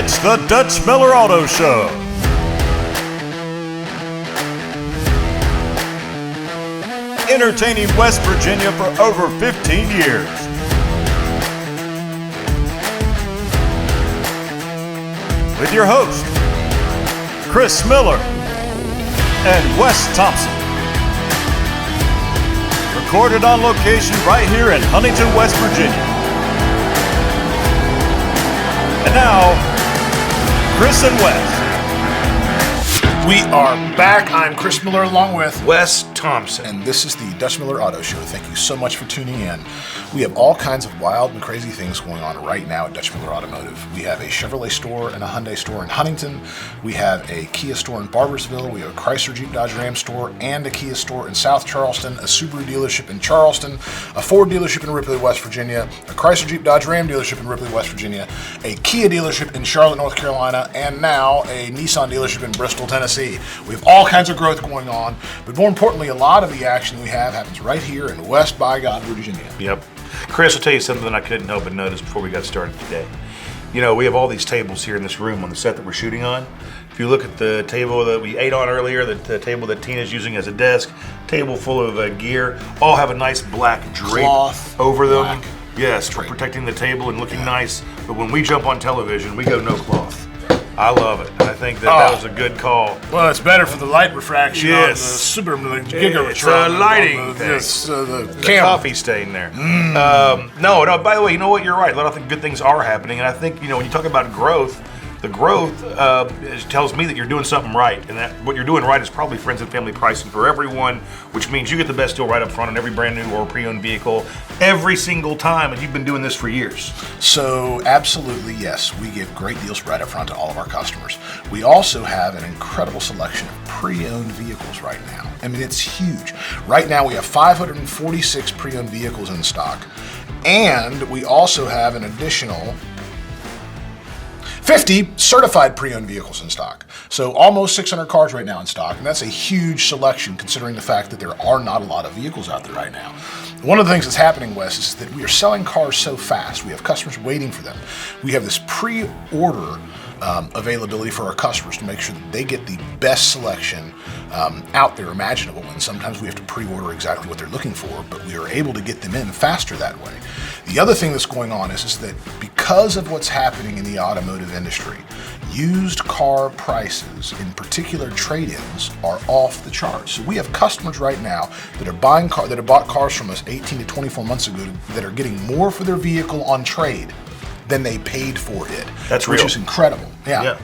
It's the Dutch Miller Auto Show. Entertaining West Virginia for over 15 years. With your host, Chris Miller and Wes Thompson. Recorded on location right here in Huntington, West Virginia. And now, Chris and Wes. We are back. I'm Chris Miller along with Wes Thompson. And this is the Dutch Miller Auto Show. Thank you so much for tuning in. We have all kinds of wild and crazy things going on right now at Dutch Miller Automotive. We have a Chevrolet store and a Hyundai store in Huntington. We have a Kia store in Barboursville. We have a Chrysler Jeep Dodge Ram store and a Kia store in South Charleston, a Subaru dealership in Charleston, a Ford dealership in Ripley, West Virginia, a Chrysler Jeep Dodge Ram dealership in Ripley, West Virginia, a Kia dealership in Charlotte, North Carolina, and now a Nissan dealership in Bristol, Tennessee. We have all kinds of growth going on, but more importantly, a lot of the action we have happens right here in West by God, Virginia. Yep. Chris, I'll tell you something I couldn't help but notice before we got started today. You know, we have all these tables here in this room on the set that we're shooting on. If you look at the table that we ate on earlier, the table that Tina's using as a desk, table full of gear, all have a nice black drape Cloth, over them. black Yes, for protecting the table and looking nice. But when we jump on television, we go no cloth. I love it. I think that was a good call. Well, it's better for the light refraction Yes. on the Giga It's a lighting thing. the The coffee stain there. No, by the way, you know what? You're right. A lot of good things are happening. And I think, you know, when you talk about growth, the growth tells me that you're doing something right. And that what you're doing right is probably friends and family pricing for everyone, which means you get the best deal right up front on every brand new or pre-owned vehicle every single time. And you've been doing this for years. So absolutely, yes, we give great deals right up front to all of our customers. We also have an incredible selection of pre-owned vehicles right now. I mean, it's huge. Right now we have 546 pre-owned vehicles in stock. And we also have an additional 50 certified pre-owned vehicles in stock. So almost 600 cars right now in stock, and that's a huge selection considering the fact that there are not a lot of vehicles out there right now. One of the things that's happening, Wes, is that we are selling cars so fast. We have customers waiting for them. We have this pre-order availability for our customers to make sure that they get the best selection out there imaginable. And sometimes we have to pre-order exactly what they're looking for, but we are able to get them in faster that way. The other thing that's going on is that because of what's happening in the automotive industry, used car prices, in particular trade-ins, are off the charts. So we have customers right now that are that have bought cars from us 18 to 24 months ago that are getting more for their vehicle on trade than they paid for it. That's which real. is incredible. Yeah.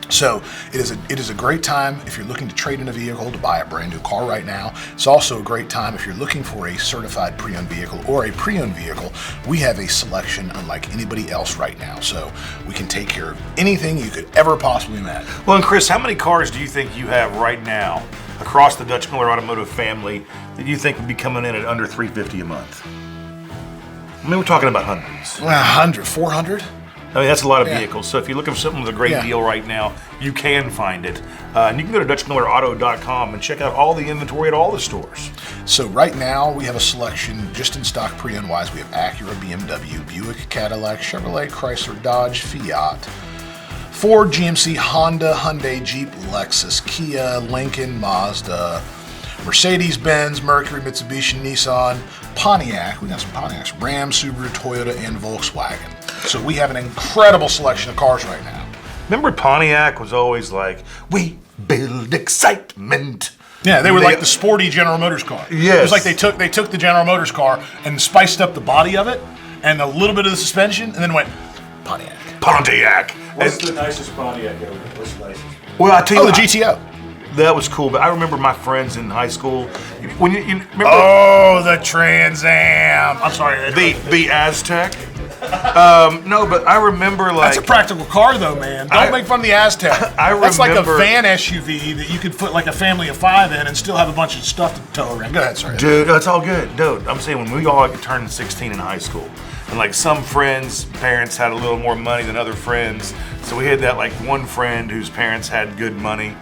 So it is a great time if you're looking to trade in a vehicle to buy a brand new car right now. It's also a great time if you're looking for a certified pre-owned vehicle or a pre-owned vehicle. We have a selection unlike anybody else right now. So we can take care of anything you could ever possibly imagine. Well, and Chris, how many cars do you think you have right now across the Dutch Miller Automotive family that you think would be coming in at under $350 a month? I mean, we're talking about hundreds. 100, 400? I mean, that's a lot of vehicles. So if you're looking for something with a great deal right now, you can find it. And you can go to DutchMillerAuto.com and check out all the inventory at all the stores. So right now we have a selection just in stock pre-owned wise. We have Acura, BMW, Buick, Cadillac, Chevrolet, Chrysler, Dodge, Fiat, Ford, GMC, Honda, Hyundai, Jeep, Lexus, Kia, Lincoln, Mazda, Mercedes-Benz, Mercury, Mitsubishi, Nissan, Pontiac. We got some Pontiacs, Ram, Subaru, Toyota, and Volkswagen. So we have an incredible selection of cars right now. Remember Pontiac was always like, we build excitement. Yeah, they were like the sporty General Motors car. Yes. It was like they took the General Motors car and spiced up the body of it and a little bit of the suspension and then went Pontiac. Pontiac. What's the nicest Pontiac ever? What's the nicest? Well, I tell you The what, GTO. that was cool, but I remember my friends in high school. When you remember The Trans Am. I'm sorry. the Aztec? No, but I remember That's a practical car, though, man. Don't make fun of the Aztec. That's like a remember- van SUV that you could put like a family of 5 in and still have a bunch of stuff to tow around. Go ahead, sorry. Dude, that's all good. Dude, I'm saying when we all turned 16 in high school, and like some friends' parents had a little more money than other friends, so we had that like one friend whose parents had good money,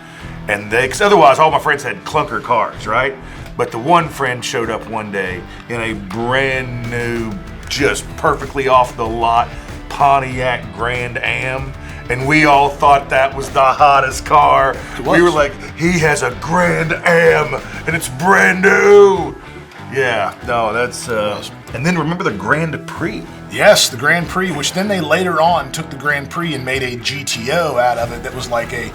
and because otherwise all my friends had clunker cars, right? But the one friend showed up one day in a brand new, just perfectly off the lot Pontiac Grand Am, and we all thought that was the hottest car. was. We were like, he has a Grand Am, and it's brand new. Yeah, no, that's. And then remember the Grand Prix. Yes, the Grand Prix, which then they later on took the Grand Prix and made a GTO out of it that was like a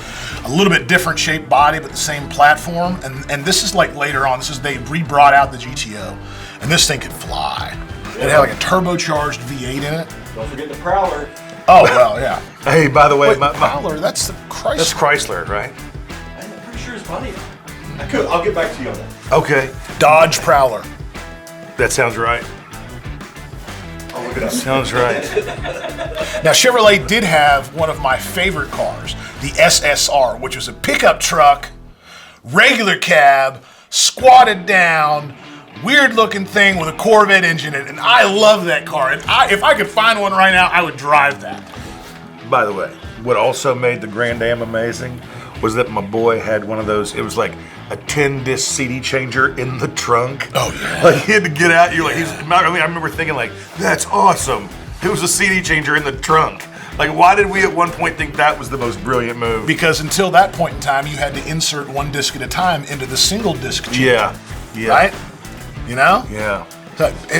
little bit different shaped body but the same platform. And this is like later on. This is they re-brought out the GTO, and this thing could fly. It had like a turbocharged V8 in it. Don't forget the Prowler. Oh well, yeah. Hey, by the way, Wait, Prowler, that's the Chrysler. that's Chrysler, right? I'm pretty sure it's Pontiac. I'll get back to you on that. Okay, Dodge Prowler. that sounds right. I'll look it up. Sounds right. Now, Chevrolet did have one of my favorite cars, the SSR, which was a pickup truck, regular cab, squatted down, weird-looking thing with a Corvette engine in it, and I love that car. And if I could find one right now, I would drive that. By the way, what also made the Grand Am amazing was that my boy had one of those. It was like a 10-disc CD changer in the trunk. Oh, yeah. Like he had to get out. You're like, he's not really. I remember thinking like, that's awesome. It was a CD changer in the trunk. Like, why did we at one point think that was the most brilliant move? Because until that point in time, you had to insert one disc at a time into the single disc changer. Yeah. Right? You know? Yeah.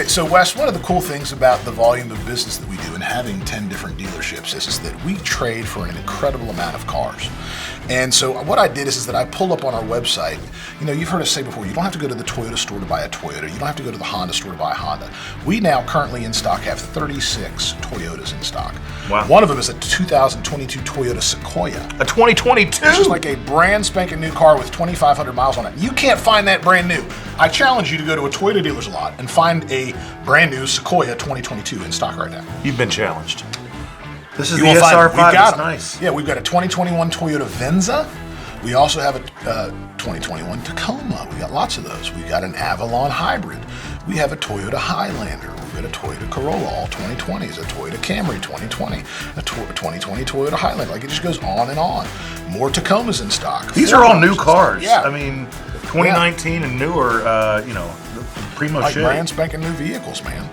So, Wes, one of the cool things about the volume of business that we do and having 10 different dealerships is that we trade for an incredible amount of cars. And so what I did is that I pulled up on our website, you know, you've heard us say before, you don't have to go to the Toyota store to buy a Toyota. You don't have to go to the Honda store to buy a Honda. We now currently in stock have 36 Toyotas in stock. Wow. One of them is a 2022 Toyota Sequoia. A 2022. It's just like a brand spanking new car with 2,500 miles on it. You can't find that brand new. I challenge you to go to a Toyota dealer's lot and find a brand new Sequoia 2022 in stock right now. You've been challenged. This is You the will find SR5. it. We've got It's 'em. nice. Yeah, we've got a 2021 Toyota Venza. We also have a 2021 Tacoma. We got lots of those. We got an Avalon Hybrid. We have a Toyota Highlander. We've got a Toyota Corolla, all 2020s. A Toyota Camry, 2020. A 2020 Toyota Highlander. Like, it just goes on and on. More Tacomas in stock. These are all new cars. Yeah. I mean, 2019 and newer. You know, the primo Like shit. brand spanking new vehicles, man.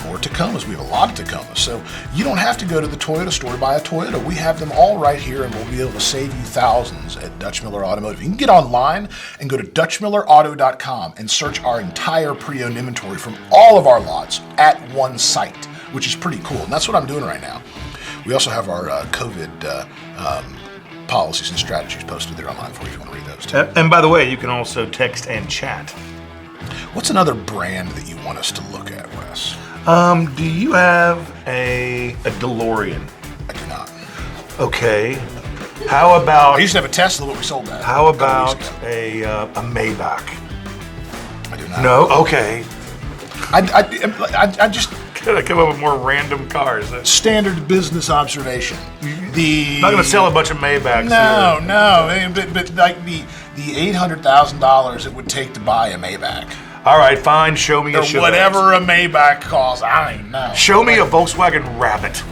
More Tacomas. We have a lot of Tacomas. So you don't have to go to the Toyota store to buy a Toyota. We have them all right here, and we'll be able to save you thousands at Dutch Miller Automotive. You can get online and go to DutchMillerAuto.com and search our entire pre-owned inventory from all of our lots at one site, which is pretty cool. And that's what I'm doing right now. We also have our COVID policies and strategies posted there online for you if you want to read those too. And by the way, you can also text and chat. What's another brand that you want us to look at, Wes? Do you have a DeLorean? I do not. Okay. How I about used to have a Tesla, but we sold that. how a couple about weeks a ago. Maybach? I do not. No. Okay. I just Gotta come up with more random cars. I'm standard business observation. The not gonna sell a bunch of Maybachs. No, here. no, but like the $800,000 it would take to buy a Maybach All right, fine. Show me a or Chevette. whatever a Maybach costs. I don't even know. Show me a Volkswagen Rabbit.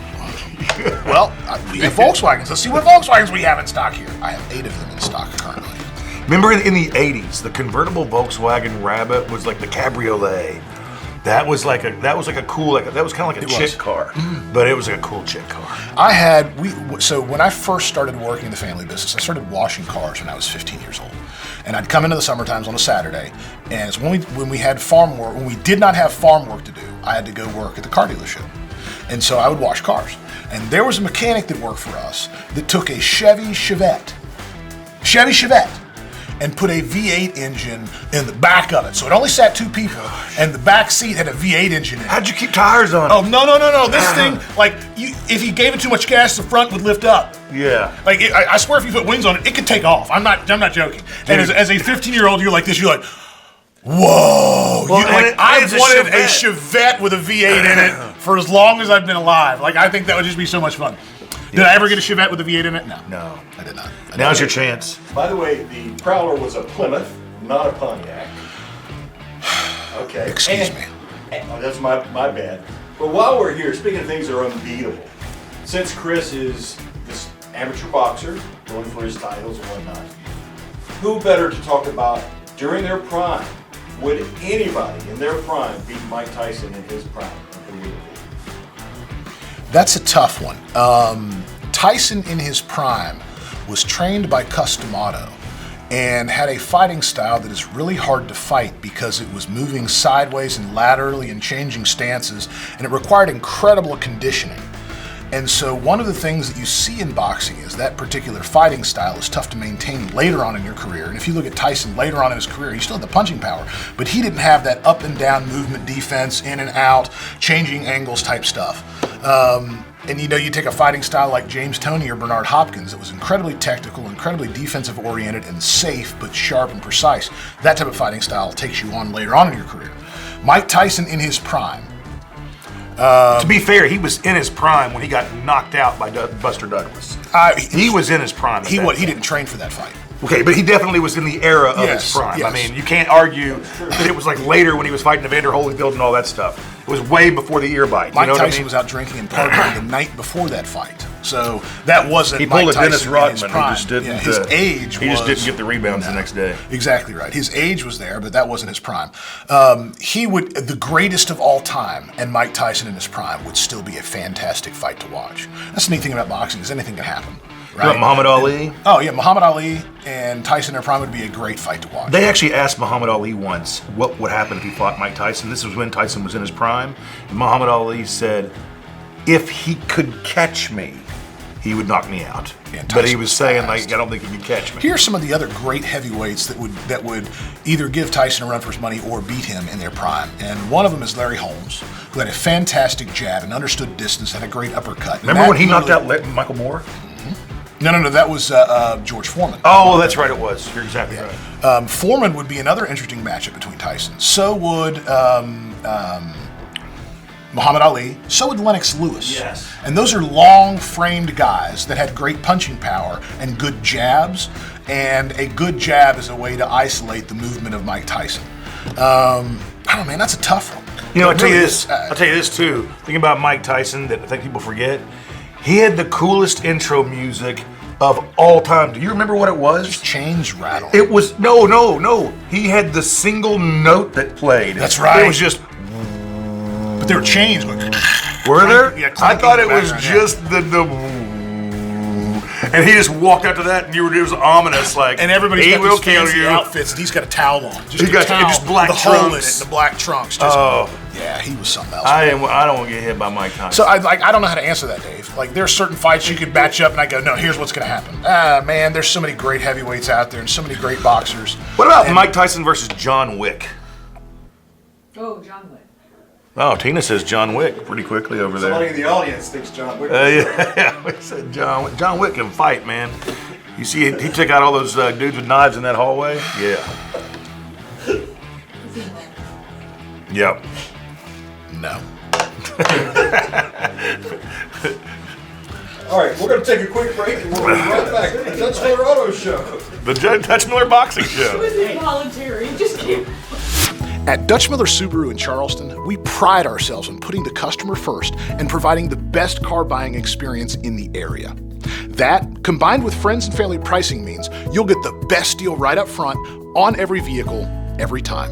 Well, we have Volkswagens. Let's see what Volkswagens we have in stock here. I have 8 of them in stock currently. Remember in the 80s, the convertible Volkswagen Rabbit was like the cabriolet. That was like a cool, that was kind of like a It chick was. car, but it was like a cool chick car. So when I first started working in the family business, I started washing cars when I was 15 years old. And I'd come into the summer times on a Saturday, and it's when we had farm work, when we did not have farm work to do, I had to go work at the car dealership. And so I would wash cars. And there was a mechanic that worked for us that took a Chevy Chevette, and put a V8 engine in the back of it. So it only sat 2 people, and the back seat had a V8 engine in it. How'd you keep tires on? Oh, no. This thing, like, if you gave it too much gas, the front would lift up. Yeah. Like, I swear if you put wings on it, it could take off. I'm not joking. And as a 15-year-old, you're like this, you're like, whoa. Well, I've it's a wanted a Chevette. Chevette with a V8 in it for as long as I've been alive. Like, I think that would just be so much fun. Did I ever get a Chevette with a V8 in it? No, I did not. Now's your chance. By the way, the Prowler was a Plymouth, not a Pontiac. Okay. Excuse me. Oh, that's my bad. But while we're here, speaking of things that are unbeatable, since Chris is this amateur boxer, going for his titles and whatnot, who better to talk about during their prime? Would anybody in their prime beat Mike Tyson in his prime? And who would it be? That's a tough one. Tyson in his prime was trained by Cus D'Amato and had a fighting style that is really hard to fight because it was moving sideways and laterally and changing stances, and it required incredible conditioning. And so one of the things that you see in boxing is that particular fighting style is tough to maintain later on in your career. And if you look at Tyson later on in his career, he still had the punching power, but he didn't have that up and down movement defense, in and out, changing angles type stuff. And you know, you take a fighting style like James Toney or Bernard Hopkins that was incredibly technical, incredibly defensive oriented and safe, but sharp and precise. That type of fighting style takes you on later on in your career. Mike Tyson in his prime. To be fair, he was in his prime when he got knocked out by Buster Douglas. He was in his prime. He didn't train for that fight. Okay, but he definitely was in the era of Yes, his prime. yes. I mean, you can't argue that it was like later when he was fighting Evander Holyfield and all that stuff. It was way before the ear bite. Mike you know Tyson what I mean? was out drinking and partying the night before that fight. So that wasn't He pulled Mike a Dennis Tyson in his Rodman. He prime. just didn't. Yeah, his age He just was- didn't get the rebounds the next day. Exactly right. His age was there, but that wasn't his prime. The greatest of all time, and Mike Tyson in his prime would still be a fantastic fight to watch. That's the neat thing about boxing is anything can happen. Right? What, Muhammad Ali? Oh yeah, Muhammad Ali and Tyson in their prime would be a great fight to watch. They actually asked Muhammad Ali once what would happen if he fought Mike Tyson. This was when Tyson was in his prime. And Muhammad Ali said, if he could catch me, he would knock me out. Yeah, but he Tyson was was saying, fast. like, I don't think he could catch me. Here's some of the other great heavyweights that would either give Tyson a run for his money or beat him in their prime. And one of them is Larry Holmes, who had a fantastic jab and understood distance, had a great uppercut. And Remember that when he knocked literally- out Michael Moore? No, that was George Foreman. Oh, that's right, it was. You're exactly right. Foreman would be another interesting matchup between Tyson. So would Muhammad Ali. So would Lennox Lewis. Yes. And those are long-framed guys that had great punching power and good jabs. And a good jab is a way to isolate the movement of Mike Tyson. I don't know, man. That's a tough one. You know, It I'll tell you really this. is. I'll tell you this too. Thinking about Mike Tyson, that I think people forget, he had the coolest intro music of all time. Do you remember what it was? Chains rattle. It was no. He had the single note that played. That's right. It was just. But there were chains going. Were there? Yeah, I clanking thought in it the was background, yeah. just the. And he just walked out to that, and it was ominous. Like, And everybody's he got will these kill fancy you. outfits, and he's got a towel on. Just He a got- towel just black with a hole in trunks. it, the black trunks. Just, Oh. yeah, he was something else. I don't want to get hit by Mike Tyson. So I don't know how to answer that, Dave. Like, there's certain fights you could match up, and I go, no, here's what's going to happen. Man, there's so many great heavyweights out there, and so many great boxers. What about And- Mike Tyson versus John Wick? Oh, John Wick. Oh, Tina says John Wick pretty quickly over Somebody there. in the audience thinks John Wick. Yeah, we said John Wick can fight, man. You see, he took out all those dudes with knives in that hallway. Yeah. Yep. No. All right, we're going to take a quick break and we'll be right back. The Dutch Miller Auto Show. The Dutch Miller Boxing Show. It was involuntary. It just came. At Dutch Miller Subaru in Charleston, we pride ourselves on putting the customer first and providing the best car buying experience in the area. That, combined with friends and family pricing, means you'll get the best deal right up front on every vehicle, every time.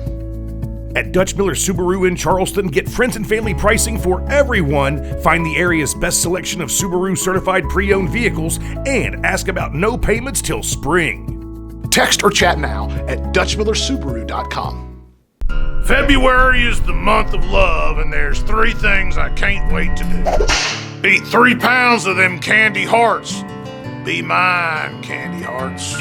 At Dutch Miller Subaru in Charleston, get friends and family pricing for everyone, find the area's best selection of Subaru certified pre-owned vehicles, and ask about no payments till spring. Text or chat now at DutchMillerSubaru.com. February is the month of love, and there's 3 things I can't wait to do. Eat 3 pounds of them candy hearts. Be mine, candy hearts.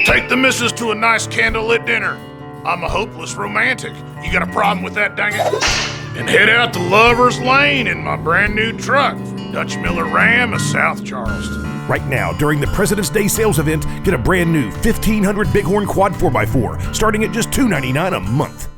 Take the missus to a nice candlelit dinner. I'm a hopeless romantic. You got a problem with that, dang it? And head out to Lover's Lane in my brand new truck from Dutch Miller Ram of South Charleston. Right now, during the President's Day sales event, get a brand new 1500 Bighorn Quad 4x4, starting at just $299 a month.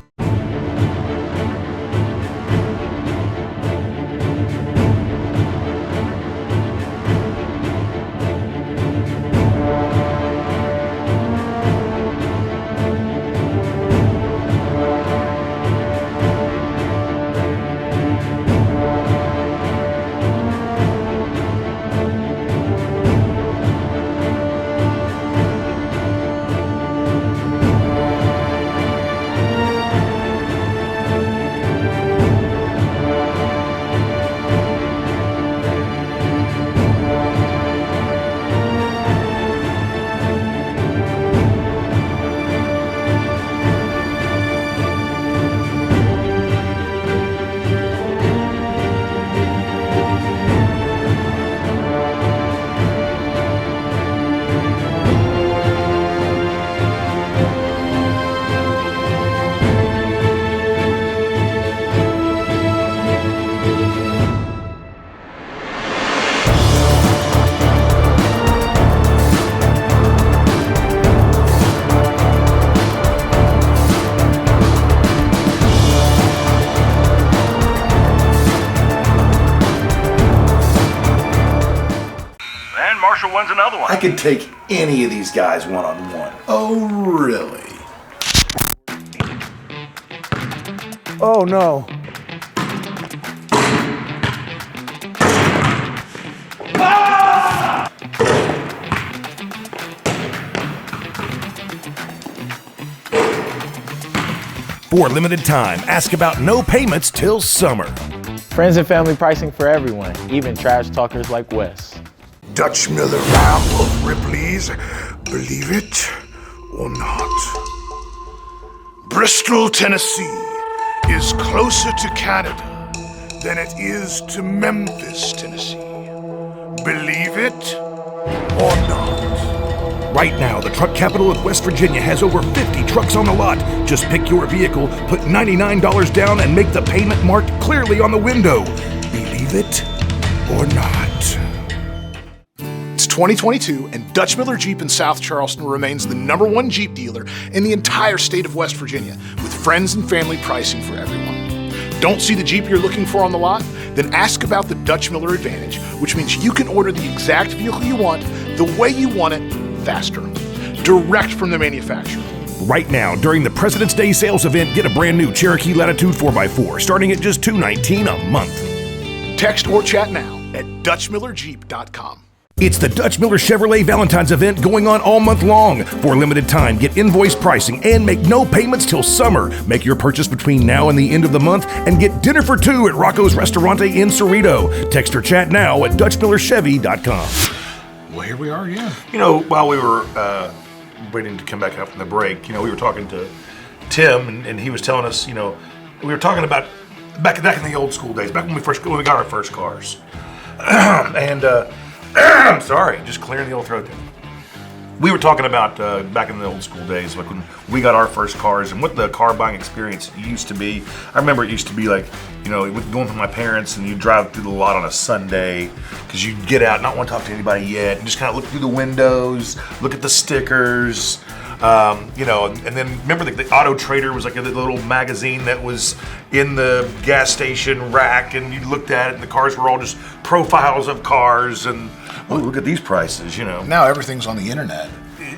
one's another one. I could take any of these guys one-on-one. Oh, really? Oh no. For a limited time, ask about no payments till summer. Friends and family pricing for everyone, even trash talkers like Wes. Dutch Miller Lamb of Ripley's, believe it or not. Bristol, Tennessee is closer to Canada than it is to Memphis, Tennessee. Believe it or not. Right now, the truck capital of West Virginia has over 50 trucks on the lot. Just pick your vehicle, put $99 down, and make the payment marked clearly on the window. Believe it or not. It's 2022, and Dutch Miller Jeep in South Charleston remains the #1 Jeep dealer in the entire state of West Virginia, with friends and family pricing for everyone. Don't see the Jeep you're looking for on the lot? Then ask about the Dutch Miller Advantage, which means you can order the exact vehicle you want, the way you want it, faster. Direct from the manufacturer. Right now, during the President's Day sales event, get a brand new Cherokee Latitude 4x4, starting at just $219 a month. Text or chat now at DutchMillerJeep.com. It's the Dutch Miller Chevrolet Valentine's event going on all month long. For a limited time, get invoice pricing and make no payments till summer. Make your purchase between now and the end of the month and get dinner for two at Rocco's Restaurante in Cerrito. Text or chat now at DutchMillerChevy.com. Well, here we are again. You know, while we were waiting to come back up from the break, you know, we were talking to Tim, and he was telling us, you know, we were talking about back in the old school days, back when we got our first cars. And I'm sorry, just clearing the old throat there. We were talking about back in the old school days, like when we got our first cars and what the car buying experience used to be. I remember it used to be like, you know, going with my parents and you drive through the lot on a Sunday because you'd get out, not want to talk to anybody yet, and just kind of look through the windows, look at the stickers, you know, and then remember the Auto Trader was like a little magazine that was in the gas station rack, and you looked at it and the cars were all just profiles of cars, and oh, look at these prices, you know. Now everything's on the internet,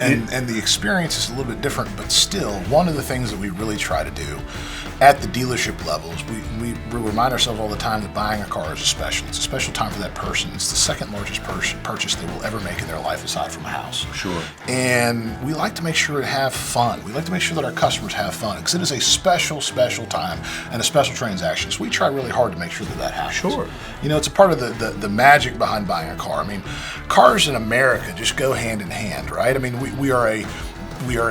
and the experience is a little bit different, but still, one of the things that we really try to do at the dealership levels, we remind ourselves all the time that buying a car is a special. It's a special time for that person. It's the second largest purchase they will ever make in their life aside from a house. Sure. And we like to make sure to have fun. We like to make sure that our customers have fun because it is a special, special time and a special transaction. So we try really hard to make sure that that happens. Sure. You know, it's a part of the magic behind buying a car. I mean, cars in America just go hand in hand, right? I mean, we are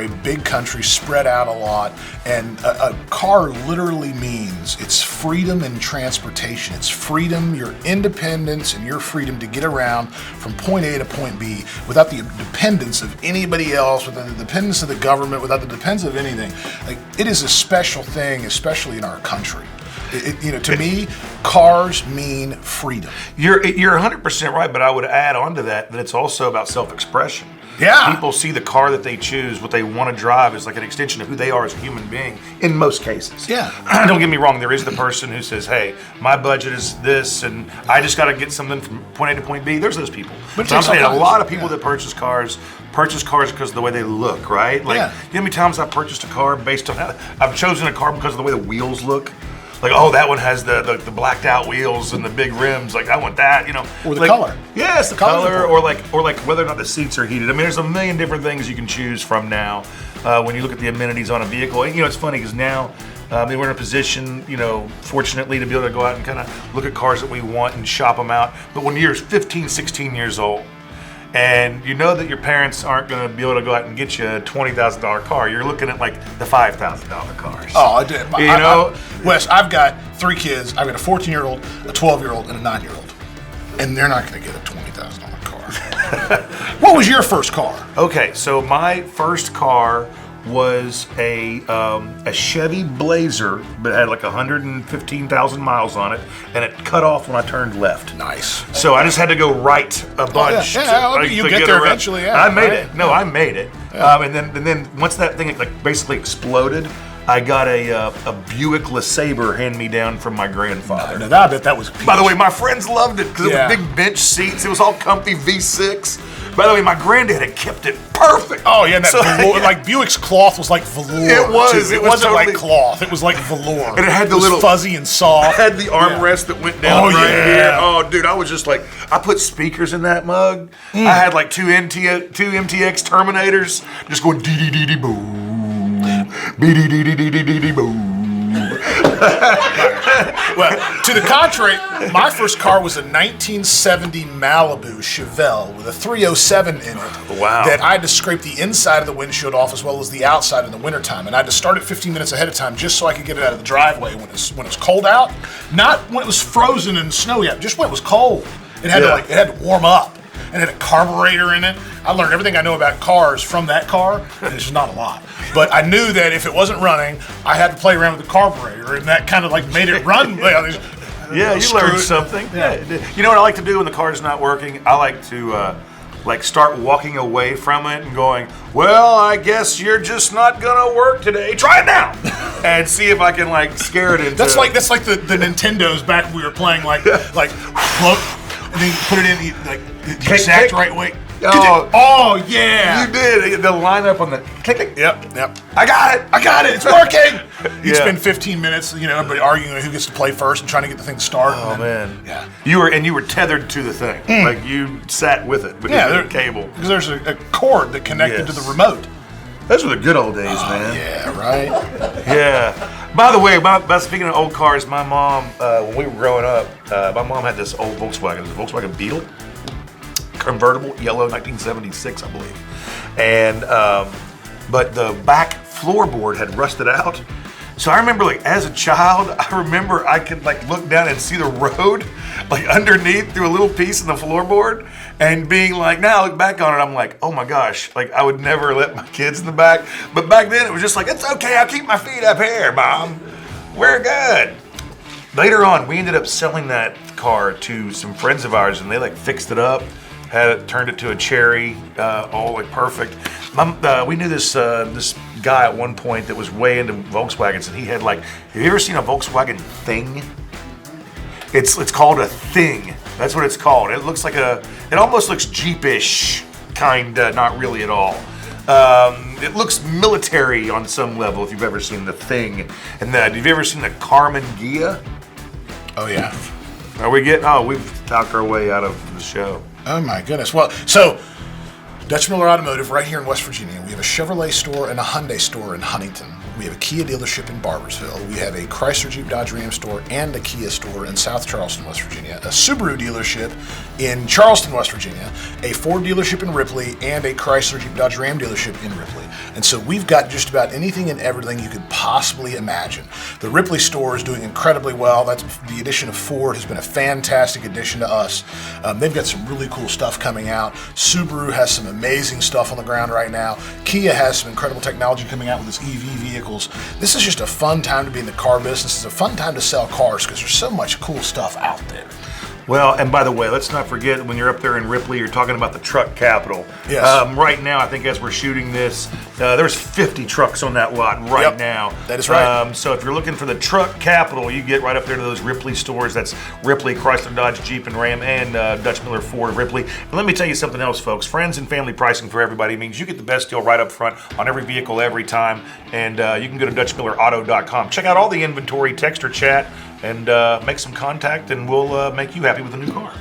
a big country spread out a lot, and a car literally means it's freedom in transportation. It's freedom, your independence, and your freedom to get around from point A to point B without the dependence of anybody else, without the dependence of the government, without the dependence of anything. Like, it is a special thing, especially in our country. You know, to me, cars mean freedom. You're 100% right, but I would add on to that it's also about self-expression. Yeah. People see the car that they choose, what they want to drive, is like an extension of who they are as a human being in most cases. Yeah. Don't get me wrong, there is the person who says, hey, my budget is this, and I just got to get something from point A to point B. There's those people. But I'm saying a lot of people that purchase cars because of the way they look, right? Like, you know how many times I've purchased a car based on how I've chosen a car because of the way the wheels look? Like, oh, that one has the blacked out wheels and the big rims. Like, I want that, you know. Or the like, color. Yes, the color, or like whether or not the seats are heated. I mean, there's a million different things you can choose from now when you look at the amenities on a vehicle. And, you know, it's funny because now we're in a position, you know, fortunately to be able to go out and kind of look at cars that we want and shop them out. But when you're 15, 16 years old, and you know that your parents aren't going to be able to go out and get you a $20,000 car, you're looking at like the $5,000 cars. Oh, I did. You know? Wes, I've got 3 kids. I've got a 14-year-old, a 12-year-old, and a 9-year-old. And they're not going to get a $20,000 car. What was your first car? Okay, so my first car was a Chevy Blazer, but it had like 115,000 miles on it, and it cut off when I turned left. Nice. So I just had to go right a bunch. You get there eventually. Yeah, I made it. No, I made it. Yeah. And then once that thing like basically exploded, I got a Buick LeSabre hand me down from my grandfather. I bet that was. By the way, my friends loved it because it was big bench seats. It was all comfy V6. By the way, my granddad had kept it perfect. Oh yeah, and that So, velour, yeah. like Buick's cloth was like velour. It was. too. It was wasn't totally- like cloth. It was like velour. And it had the was little- fuzzy and soft. Had the armrest that went down Oh, right yeah. here. Oh, dude, I was just like, I put speakers in that mug. I had like two MTX Terminators just going dee dee dee dee boom, dee dee dee dee dee dee dee boom. Well, to the contrary, my first car was a 1970 Malibu Chevelle with a 307 in it. Wow. That I had to scrape the inside of the windshield off as well as the outside in the wintertime. And I had to start it 15 minutes ahead of time just so I could get it out of the driveway when it was cold out. Not when it was frozen and snowy out, just when it was cold. It had Yeah. it had to warm up. And it had a carburetor in it. I learned everything I know about cars from that car, and it's just not a lot. But I knew that if it wasn't running, I had to play around with the carburetor, and that kind of like made it run. Yeah, you Screw learned it. something. Yeah. You know what I like to do when the car's not working? I like to like start walking away from it and going, well, I guess you're just not gonna work today. Try it now, and see if I can like scare it into. That's like the Nintendos back when we were playing like float, and then you put it in the exact kick. right way. Oh, yeah. you did. The line up on the click, click. Yep. I got it. It's working. You Yeah. spend 15 minutes, everybody arguing who gets to play first and trying to get the thing to start. Oh and then- man. Yeah. You were tethered to the thing. Like you sat with it because Yeah, of the cable. Because there's a cord that connected to the remote. Those were the good old days, man. Yeah, right. Yeah. By the way, speaking of old cars, my mom, when we were growing up, my mom had this old Volkswagen. It was a Volkswagen Beetle, convertible, yellow, 1976, I believe. And but the back floorboard had rusted out. So I remember, like, as a child, I remember I could like look down and see the road, like underneath through a little piece in the floorboard, and being like, now I look back on it, I'm like, oh my gosh, like I would never let my kids in the back. But back then it was just like, it's okay, I'll keep my feet up here, Mom. We're good. Later on, we ended up selling that car to some friends of ours, and they like fixed it up, turned it to a cherry, all like perfect. We knew this guy at one point that was way into Volkswagens, and he had like, have you ever seen a Volkswagen Thing? It's called a Thing. That's what it's called. It looks like it almost looks Jeepish, kinda, not really at all. It looks military on some level if you've ever seen the Thing. And have you ever seen the Carmen Ghia? Oh yeah. We've talked our way out of the show. Oh my goodness. Well, so Dutch Miller Automotive right here in West Virginia. We have a Chevrolet store and a Hyundai store in Huntington. We have a Kia dealership in Barboursville. We have a Chrysler Jeep Dodge Ram store and a Kia store in South Charleston, West Virginia. A Subaru dealership in Charleston, West Virginia. A Ford dealership in Ripley and a Chrysler Jeep Dodge Ram dealership in Ripley. And so we've got just about anything and everything you could possibly imagine. The Ripley store is doing incredibly well. That's the addition of Ford has been a fantastic addition to us. They've got some really cool stuff coming out. Subaru has some amazing stuff on the ground right now. Kia has some incredible technology coming out with its EV vehicles. This is just a fun time to be in the car business. It's a fun time to sell cars because there's so much cool stuff out there. Well, and by the way, let's not forget when you're up there in Ripley, you're talking about the truck capital. Yes. Right now, I think as we're shooting this, there's 50 trucks on that lot right Yep, now. that is right. So if you're looking for the truck capital, you get right up there to those Ripley stores. That's Ripley, Chrysler, Dodge, Jeep, and Ram, and Dutch Miller Ford of Ripley. And let me tell you something else, folks. Friends and family pricing for everybody means you get the best deal right up front on every vehicle every time. And you can go to DutchMillerAuto.com. Check out all the inventory, text or chat, and make some contact, and we'll make you happy with a new car.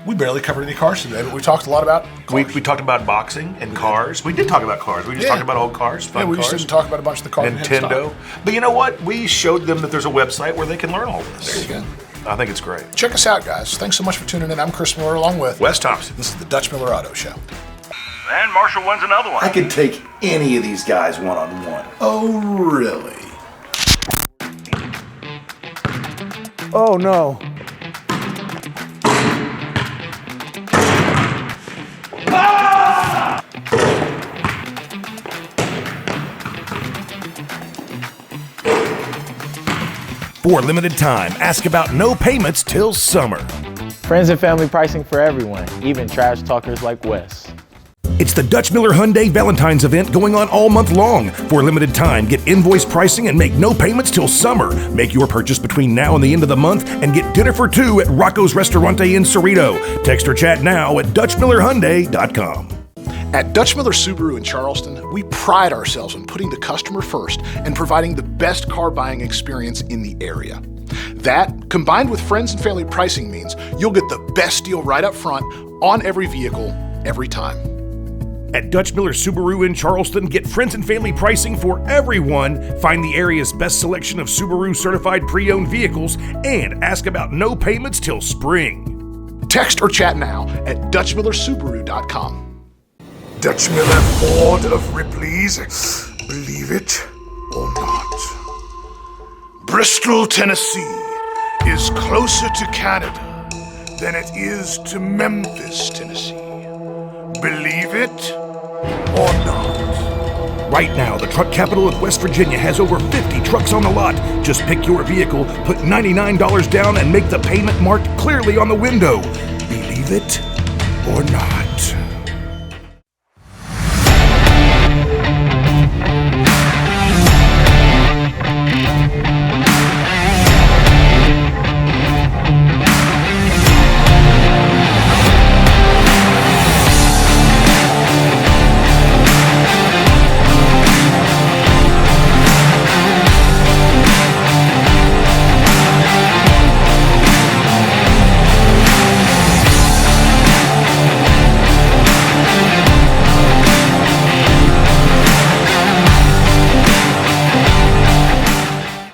We barely covered any cars today, but we talked a lot about cars. We talked about boxing and cars. We did talk about cars. We just talked about old cars, fun we cars. just didn't talk about a bunch of the cars. we had in Nintendo. stock. But you know what? We showed them that there's a website where they can learn all this. There you go. I think it's great. Check us out, guys. Thanks so much for tuning in. I'm Chris Miller along with Wes Thompson. This is the Dutch Miller Auto Show. And Marshall wins another one. I could take any of these guys one-on-one. Oh, really? Oh no. For a limited time, ask about no payments till summer. Friends and family pricing for everyone, even trash talkers like Wes. It's the Dutch Miller Hyundai Valentine's event going on all month long. For a limited time, get invoice pricing and make no payments till summer. Make your purchase between now and the end of the month and get dinner for two at Rocco's Restaurante in Cerrito. Text or chat now at DutchMillerHyundai.com. At Dutch Miller Subaru in Charleston, we pride ourselves on putting the customer first and providing the best car buying experience in the area. That, combined with friends and family pricing, means you'll get the best deal right up front on every vehicle, every time. At Dutch Miller Subaru in Charleston, get friends and family pricing for everyone, find the area's best selection of Subaru certified pre-owned vehicles, and ask about no payments till spring. Text or chat now at DutchMillerSubaru.com. Dutch Miller Ford of Ripley's, believe it or not. Bristol, Tennessee is closer to Canada than it is to Memphis, Tennessee. Believe it or not. Right now, the truck capital of West Virginia has over 50 trucks on the lot. Just pick your vehicle, put $99 down, and make the payment marked clearly on the window. Believe it or not.